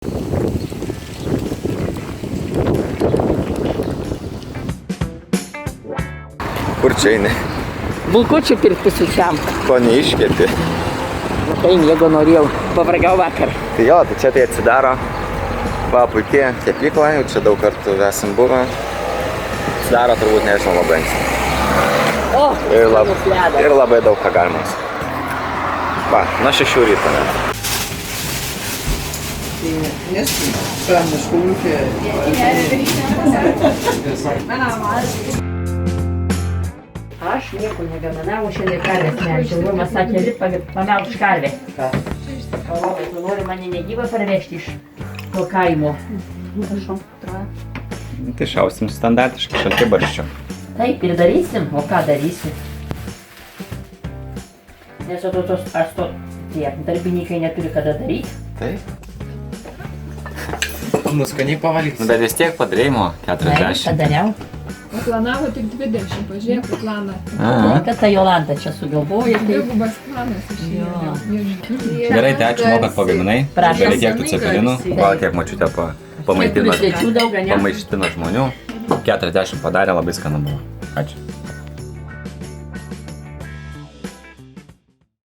Kur čia eini? Bulkučių pirkti pusryčiam. Ko neiškėti? Tai jeigu norėjau, pavargiau vakar. Tai jo, tai čia tai atsidaro. Va, puikiai kepykla, jau čia daug kartų esam buvę. Atsidaro turbūt, nežinau, labai anksti. O, Ir labai daug ką galima. Va, nuo 6 ryto net. Næsten børnenes skoleferie. Aš nieko negaminau, šiandien karvės melžiau. Romas sakė, lip pamelš karvę. O Romai, tu nori mane negyvą parvežti iš to kaimo? Tai šausim standartiškai šaltibarščių. Taip ir darysim, o ką darysim? Nes o tie darbininkai neturi kada daryti. Taip. Nuskaniai pavalgyti. Bet vis tiek padarėjimo 40. Padariau. Planavo tik 20, pažiūrėk į planą. Kad ta Jolanta čia sugalvoja. Dvigubas planas išėjo. Gerai, tai ačiū, kad pagaminai. Prašom. Gerai, kiek tų cepelinų. Va, kiek močiutė pamaitina Svečių daug, ne? žmonių. 40 padarė, labai skanu buvo. Ačiū.